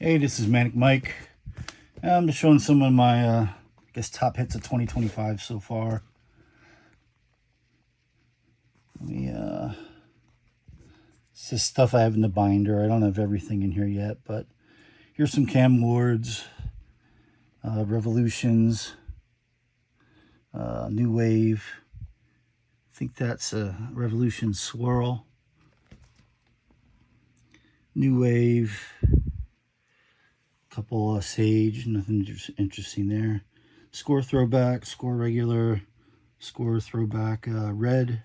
Hey, this is Manic Mike. I'm just showing some of my, I guess, top hits of 2025 so far. Let me, it's just stuff I have in the binder. I don't have everything in here yet, but here's some Cam Wards, Revolutions, New Wave. I think that's a Revolution Swirl. New Wave. Couple Sage, nothing interesting there. Score Throwback, Score Regular, Score Throwback Red.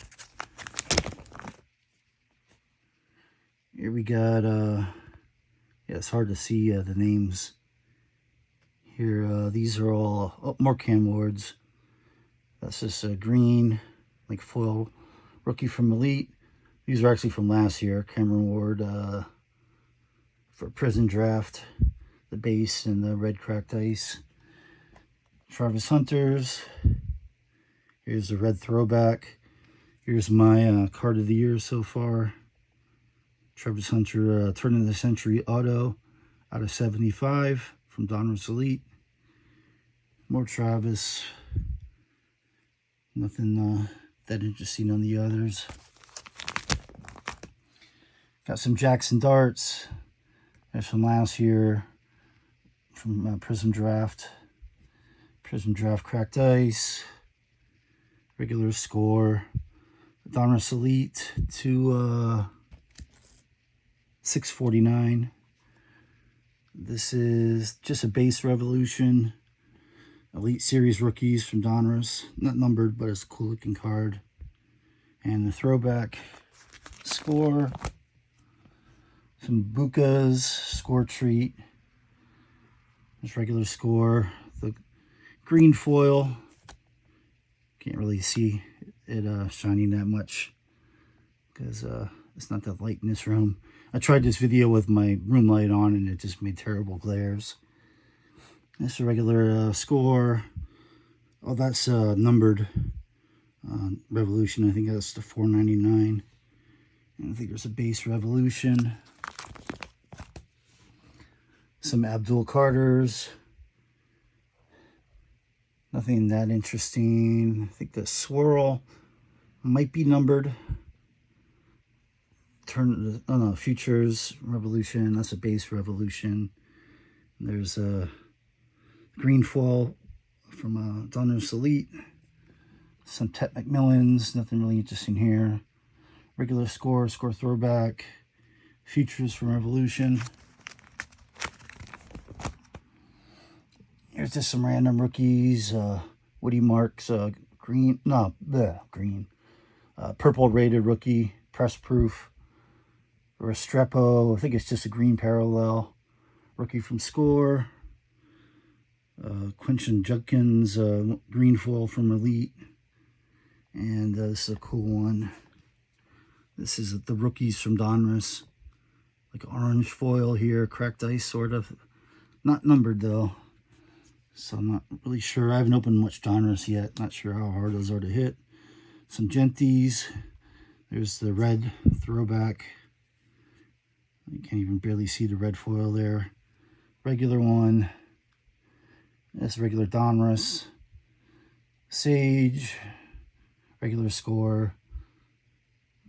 Here we got, yeah, it's hard to see the names here. These are all, more Cam Wards. That's just a green, like foil rookie from Elite. These are actually from last year. Cameron Ward for Prison Draft. The base and the red cracked ice. Travis Hunters. Here's the red throwback. Here's my card of the year so far. Travis Hunter turn of the century auto out of 75 from Donruss Elite. More Travis. Nothing that interesting on the others. Got some Jackson Darts. That's from last year. From Prism Draft Cracked Ice, regular score, Donruss Elite to 649. This is just a base Revolution, Elite Series rookies from Donruss, not numbered, but it's a cool looking card. And the throwback score, some Bukas, Score Treat. Just regular score, the green foil. Can't really see it shining that much because it's not that light in this room. I tried this video with my room light on and it just made terrible glares. That's a regular score. Oh, that's numbered Revolution. I think that's the 499. And I think there's a base Revolution. Some Abdul Carters. Nothing that interesting. I think the swirl might be numbered. Futures Revolution. That's a base Revolution. And there's a green foil from Donruss Elite. Some Tet McMillans. Nothing really interesting here. Regular score throwback. Futures from Revolution. Here's just some random rookies. Woody Marks, purple rated rookie, press proof. Restrepo, I think it's just a green parallel. Rookie from Score. Quinton Judkins, green foil from Elite. And this is a cool one. This is the rookies from Donruss. Like orange foil here, cracked ice sort of. Not numbered though. So I'm not really sure. I haven't opened much Donruss yet. Not sure how hard those are to hit. Some Genties. There's the red throwback. You can't even barely see the red foil there. Regular one. That's regular Donruss. Sage. Regular score.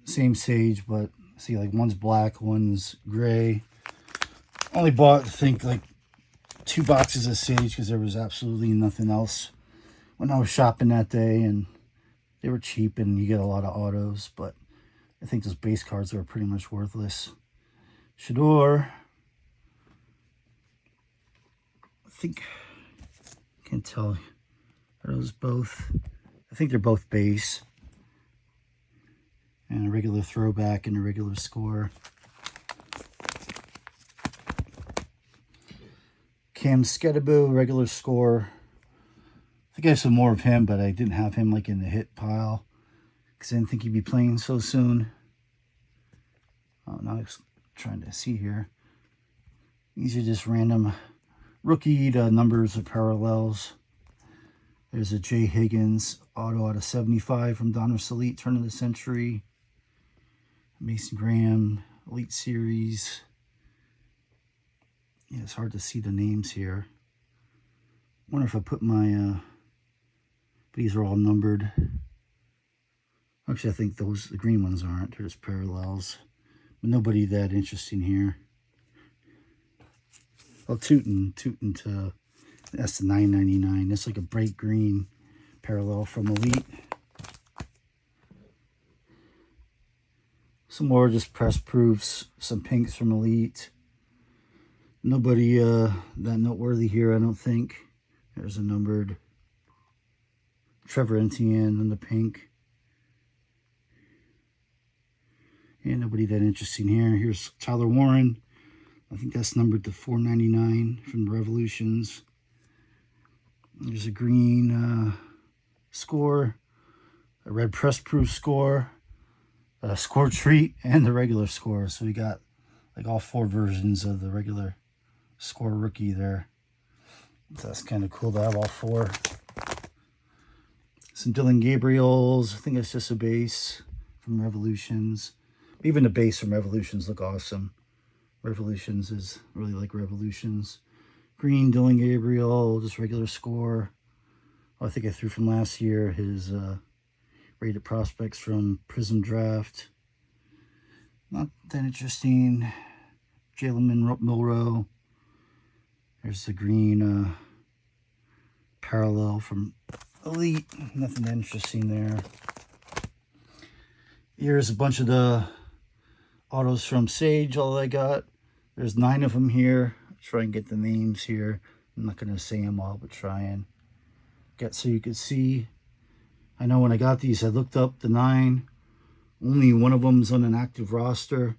Same Sage, but see, like one's black, one's gray. Only bought, I think, like 2 boxes of Sage because there was absolutely nothing else when I was shopping that day, and they were cheap and you get a lot of autos, but I think those base cards are pretty much worthless. Shador, I think, can't tell, are those both? I think they're both base, and a regular throwback and a regular score. Cam Sketibu, regular score. I think I have some more of him, but I didn't have him like in the hit pile because I didn't think he'd be playing so soon. Oh, now I'm trying to see here. These are just random rookie numbers or parallels. There's a Jay Higgins auto out of 75 from Donruss Elite, turn of the century. Mason Graham, Elite Series. Yeah, it's hard to see the names here. Wonder if I put my, these are all numbered. Actually, I think the green ones aren't. They're just parallels. But nobody that interesting here. Oh, Tootin to, that's the $9.99. That's like a bright green parallel from Elite. Some more just press proofs, some pinks from Elite. Nobody that noteworthy here, I don't think. There's a numbered Trevor Etienne on the pink. And nobody that interesting here. Here's Tyler Warren. I think that's numbered to $4.99 from the Revolutions. There's a green score, a red press proof score, a score treat, and the regular score. So we got like all 4 versions of the regular score rookie there. So that's kind of cool to have all 4. Some Dylan Gabriels. I think it's just a base from Revolutions. Even the base from Revolutions look awesome. Revolutions is really like Revolutions. Green Dylan Gabriel, just regular score. Oh, I think I threw from last year his rated prospects from Prism Draft. Not that interesting. Jalen Milroe. There's the green parallel from Elite. Nothing interesting there. Here's a bunch of the autos from Sage, all I got. There's 9 of them here. I'll try and get the names here. I'm not going to say them all, but try and get so you could see. I know when I got these, I looked up the 9. Only one of them's on an active roster.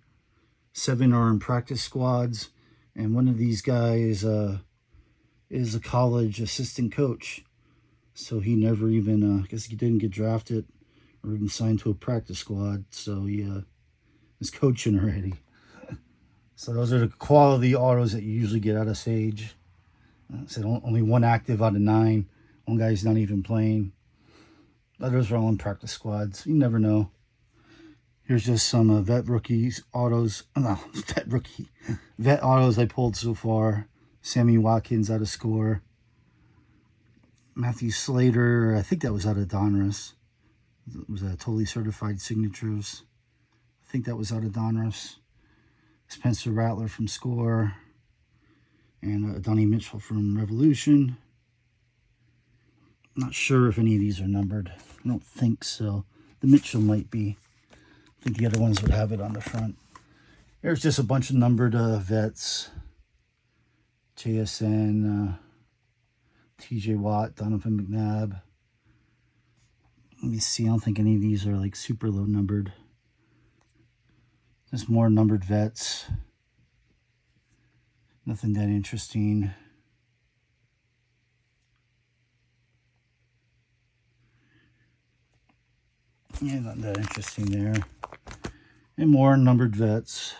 7 are in practice squads. And one of these guys is a college assistant coach. So he never even, I guess he didn't get drafted or even signed to a practice squad. So he is coaching already. So those are the quality autos that you usually get out of Sage. So only 1 active out of 9. One guy's not even playing. Others are all in practice squads. You never know. Here's just some vet rookies autos. No, vet autos I pulled so far. Sammy Watkins out of Score. Matthew Slater, I think that was out of Donruss. It was a totally certified signatures. I think that was out of Donruss. Spencer Rattler from Score. And Donnie Mitchell from Revolution. Not sure if any of these are numbered. I don't think so. The Mitchell might be. I think the other ones would have it on the front. There's just a bunch of numbered vets. JSN, TJ Watt, Donovan McNabb. Let me see. I don't think any of these are like super low numbered. There's more numbered vets. Nothing that interesting. Yeah, not that interesting there. And more numbered vets.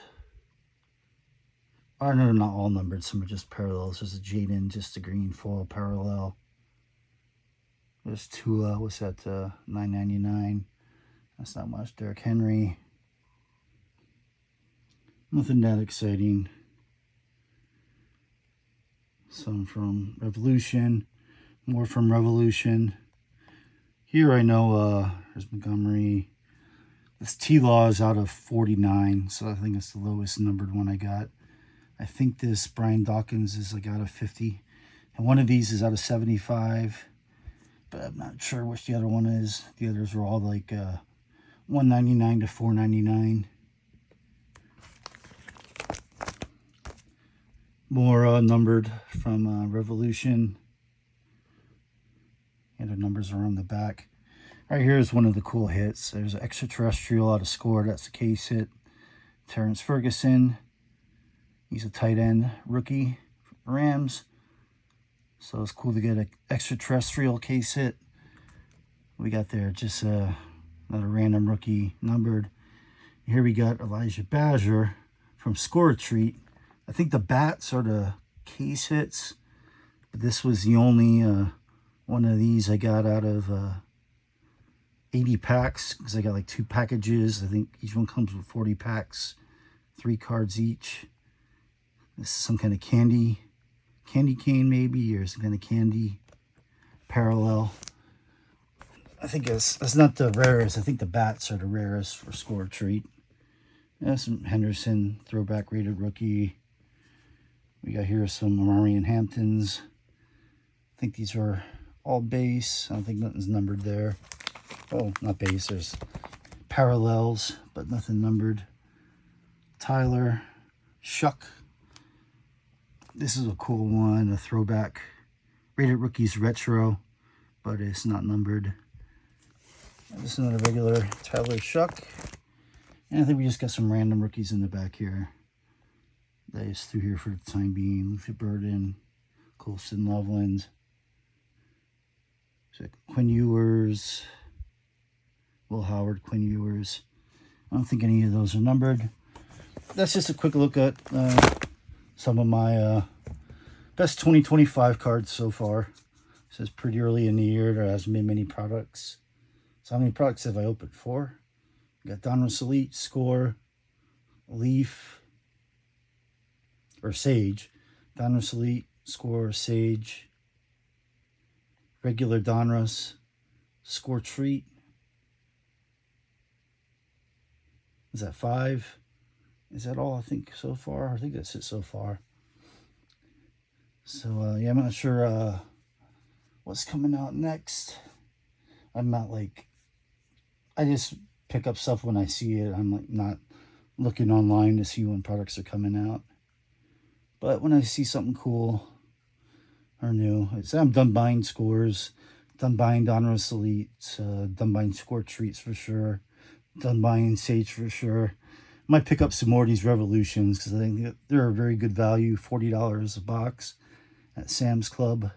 Oh, no, they're not all numbered. Some are just parallels. There's a Jaden, just a green foil parallel. There's 2, what's that, $9.99. That's not much. Derrick Henry. Nothing that exciting. Some from Revolution. More from Revolution. Here I know there's Montgomery. This T-Law is out of 49, so I think it's the lowest numbered one I got. I think this Brian Dawkins is like out of 50. And one of these is out of 75. But I'm not sure which the other one is. The others were all like $1.99 to $4.99. More numbered from Revolution. And the numbers are on the back. Right here is one of the cool hits. There's an extraterrestrial out of Score. That's the case hit. Terrence Ferguson. He's a tight end rookie for Rams. So it's cool to get an extraterrestrial case hit. We got there just another random rookie numbered. Here we got Elijah Badger from Score Treat. I think the bats are the case hits. But this was the only one of these I got out of 80 packs. Because I got like 2 packages. I think each one comes with 40 packs. 3 cards each. This is some kind of candy cane maybe, or some kind of candy parallel. I think that's not the rarest. I think the bats are the rarest for Score or Treat. Some Henderson throwback rated rookie. We got here some Omari and Hamptons. I think these are all base. I don't think nothing's numbered there. Oh, not base. There's parallels, but nothing numbered. Tyler, Shuck. This is a cool one, a throwback rated rookies retro, but it's not numbered. This is another regular Tyler Shuck. And I think we just got some random rookies in the back here. That is through here for the time being. Luffy Burden, Colston Loveland. So Quinn Ewers, Will Howard, Quinn Ewers. I don't think any of those are numbered. That's just a quick look at some of my best 2025 cards so far. It says pretty early in the year. There hasn't been many products. So how many products have I opened? 4. Got Donruss Elite, Score, Leaf, or Sage. Donruss Elite, Score, Sage. Regular Donruss, Score Treat. Is that 5? Is that all I think so far? I think that's it so far. So, yeah, I'm not sure what's coming out next. I'm not like, I just pick up stuff when I see it. I'm like not looking online to see when products are coming out. But when I see something cool or new, I'm done buying Scores, done buying Donruss Elite, done buying Score Treats for sure, done buying Sage for sure. Might pick up some more of these Revolutions because I think they're a very good value, $40 a box at Sam's Club.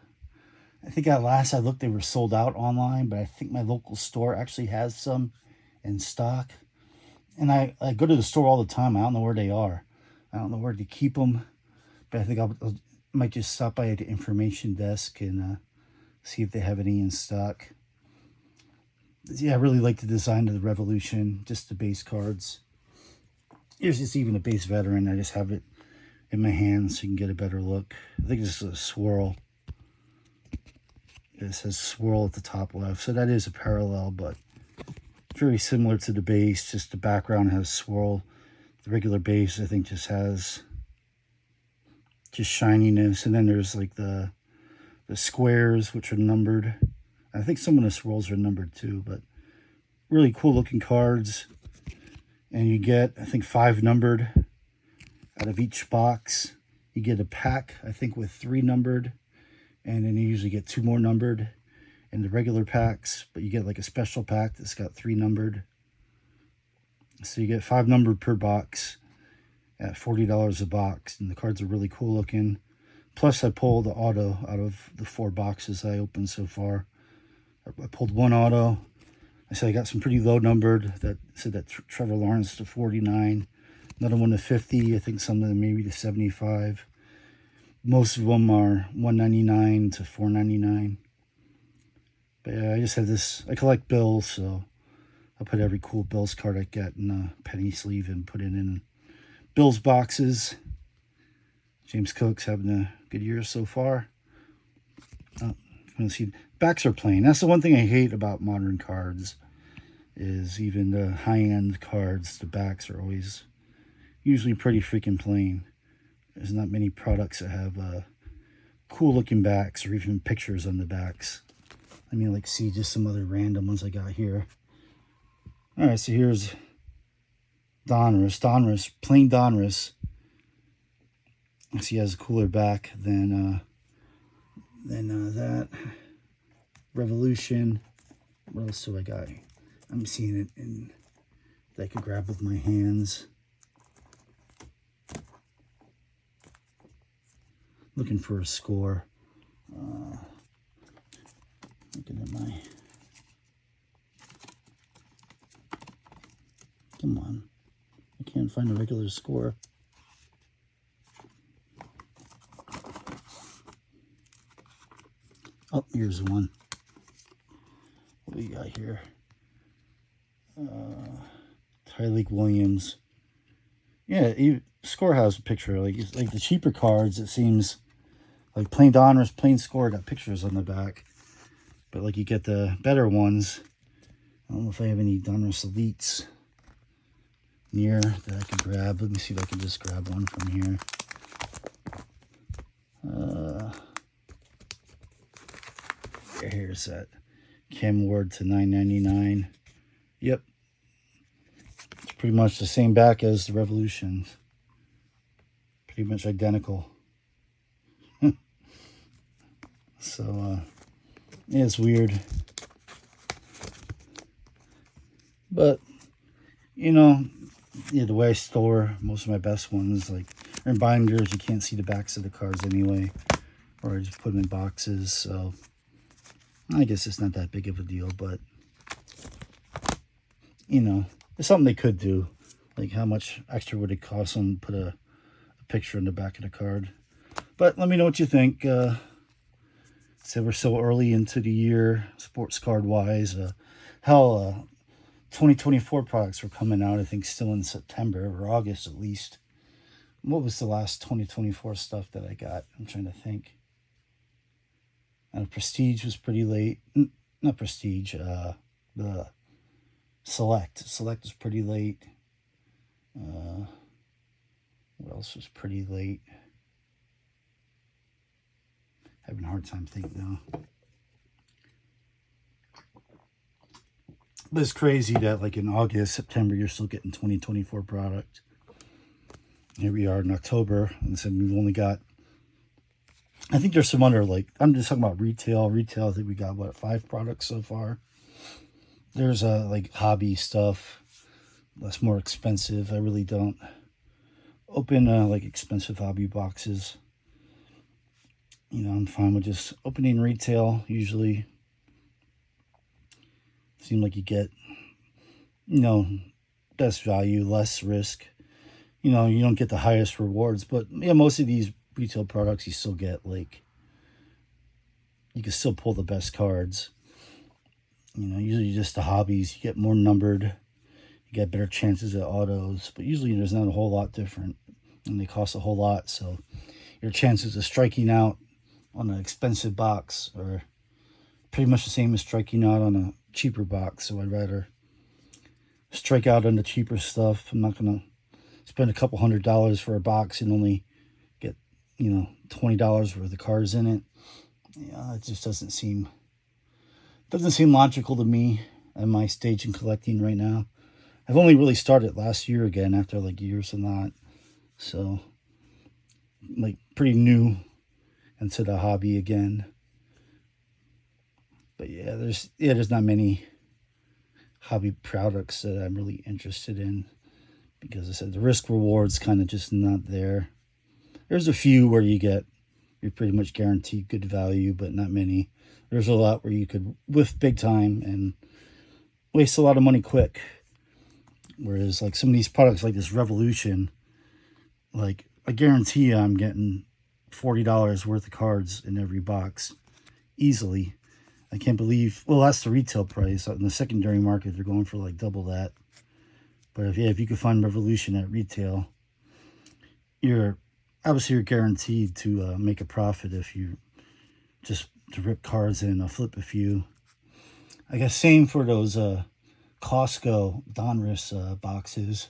I think at last I looked, they were sold out online, but I think my local store actually has some in stock. And I go to the store all the time. I don't know where they are. I don't know where to keep them, but I think I might just stop by at the information desk and see if they have any in stock. Yeah, I really like the design of the Revolution, just the base cards. Here's just even a base veteran. I just have it in my hand so you can get a better look. I think this is a swirl. It says swirl at the top left, so that is a parallel, but very similar to the base. Just the background has swirl. The regular base, I think, just has just shininess, and then there's like the squares, which are numbered. I think some of the swirls are numbered too, but really cool looking cards. And you get, I think, 5 numbered out of each box. You get a pack, I think, with 3 numbered, and then you usually get 2 more numbered in the regular packs, but you get like a special pack that's got 3 numbered. So you get 5 numbered per box at $40 a box, and the cards are really cool looking. Plus I pulled the auto out of the 4 boxes I opened so far. I pulled 1 auto. I said I got some pretty low numbered that said that Trevor Lawrence to 49. Another one to 50. I think some of them maybe to 75. Most of them are 199 to 499. But yeah, I just have this. I collect bills, so I'll put every cool Bills card I get in a penny sleeve and put it in Bills boxes. James Cook's having a good year so far. See, backs are plain. That's the one thing I hate about modern cards, is even the high-end cards, the backs are always usually pretty freaking plain. There's not many products that have cool looking backs or even pictures on the backs. I mean, like, see just some other random ones I got here. All right, so here's Donruss, plain Donruss. I see he has a cooler back than that. Revolution. What else do I got? I'm seeing it in that I could grab with my hands. Looking for a Score. Looking at my... Come on. I can't find a regular Score. Oh, here's one. What do we got here? Tyreek Williams. Yeah, Score has a picture. Like the cheaper cards, it seems like plain Donruss, plain Score got pictures on the back. But like you get the better ones. I don't know if I have any Donruss Elites near that I can grab. Let me see if I can just grab one from here. Here's that Cam Ward to $9.99. Yep, it's pretty much the same back as the Revolutions. Pretty much identical. So yeah, it's weird, but you know, yeah, the way I store most of my best ones, like they're in binders, you can't see the backs of the cards anyway, or I just put them in boxes. So I guess it's not that big of a deal, but you know, it's something they could do. Like, how much extra would it cost them to put a picture in the back of the card? But let me know what you think. So we're so early into the year, sports card wise. 2024 products were coming out, I think, still in September or August at least. What was the last 2024 stuff that I got? I'm trying to think. Prestige was pretty late. Not Prestige. The Select. Select was pretty late. What else was pretty late? Having a hard time thinking now. But it's crazy that like in August, September, you're still getting 2024 product. Here we are in October, and so we've only got, I think there's some other, like, I'm just talking about retail. Retail, I think we got, what, 5 products so far. There's like hobby stuff that's more expensive. I really don't open like expensive hobby boxes. You know, I'm fine with just opening retail. Usually seem like you get, you know, best value, less risk. You know, you don't get the highest rewards, but yeah, most of these retail products you still get, like, you can still pull the best cards. You know, usually just the hobbies, you get more numbered, you get better chances at autos, but usually there's not a whole lot different, and they cost a whole lot, so your chances of striking out on an expensive box are pretty much the same as striking out on a cheaper box. So I'd rather strike out on the cheaper stuff. I'm not going to spend a couple $100 for a box and only get, you know, $20 worth of cards in it. Yeah, it just doesn't seem logical to me at my stage in collecting right now. I've only really started last year again after like years of not. So like pretty new into the hobby again. But yeah, there's not many hobby products that I'm really interested in, because I said the risk reward's kind of just not there. There's a few where you're pretty much guaranteed good value, but not many. There's a lot where you could whiff big time and waste a lot of money quick. Whereas like some of these products like this Revolution, like I guarantee I'm getting $40 worth of cards in every box easily. I can't believe, well, that's the retail price. In the secondary market, they're going for like double that. But if you could find Revolution at retail, you're guaranteed to make a profit if you just to rip cards and flip a few. I guess same for those Costco Donruss boxes.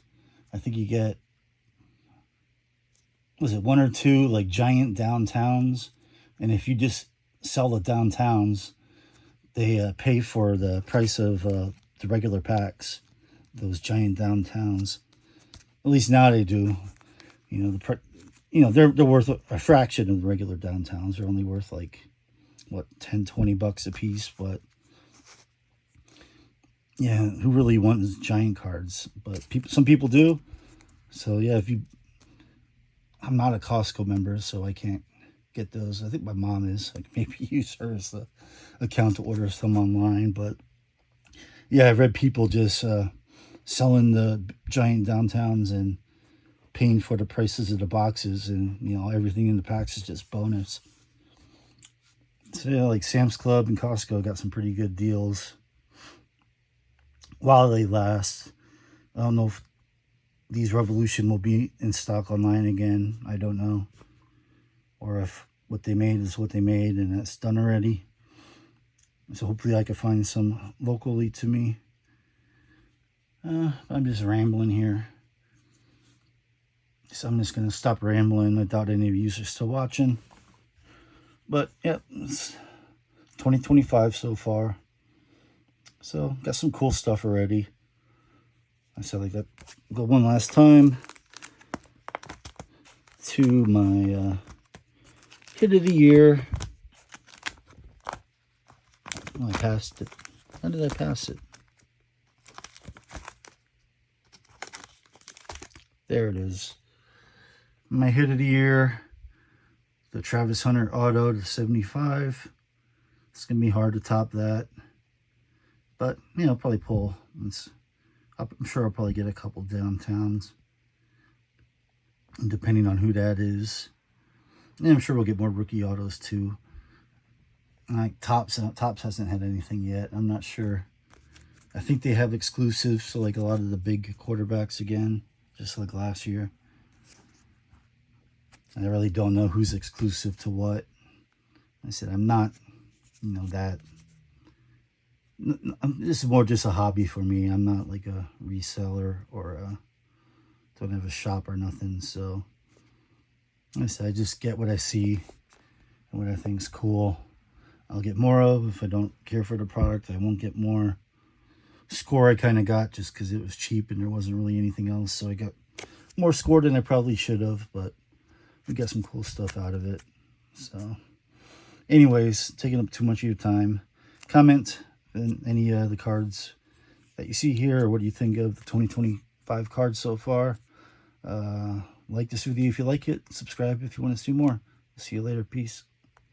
I think you get, was it 1 or 2 like giant downtowns, and if you just sell the downtowns, they pay for the price of the regular packs. Those giant downtowns, at least now they do. You know, they're worth a fraction of the regular downtowns. They're only worth like what, 10, 20 bucks a piece. But yeah, who really wants giant cards? But some people do. So yeah, I'm not a Costco member, so I can't get those. I think my mom is. I can maybe use her as the account to order some online. But yeah, I've read people just selling the giant downtowns and paying for the prices of the boxes, and you know, everything in the packs is just bonus. So yeah, like Sam's Club and Costco got some pretty good deals while they last. I don't know if these Revolution will be in stock online again. I don't know. Or if what they made is what they made and that's done already. So hopefully I can find some locally to me. I'm just rambling here. So I'm just going to stop rambling. I doubt any of you are still watching. But, yep, it's 2025 so far. So, got some cool stuff already. I said I got go one last time to my hit of the year. Oh, I passed it. How did I pass it? There it is. My hit of the year, the Travis Hunter Auto to 75. It's going to be hard to top that. But, you know, probably pull. I'm sure I'll probably get a couple downtowns, depending on who that is. And I'm sure we'll get more rookie autos too. Like Topps hasn't had anything yet. I'm not sure. I think they have exclusives, so like a lot of the big quarterbacks again, just like last year. I really don't know who's exclusive to what. I said I'm not, you know, that. This is more just a hobby for me. I'm not like a reseller or don't have a shop or nothing. So like I said, I just get what I see and what I think's cool. I'll get more of. If I don't care for the product, I won't get more. Score I kind of got just because it was cheap and there wasn't really anything else. So I got more score than I probably should have, but we got some cool stuff out of it. So anyways, taking up too much of your time. Comment on any of the cards that you see here, or what do you think of the 2025 cards so far. Like this video if you like it. Subscribe if you want to see more. See you later. Peace.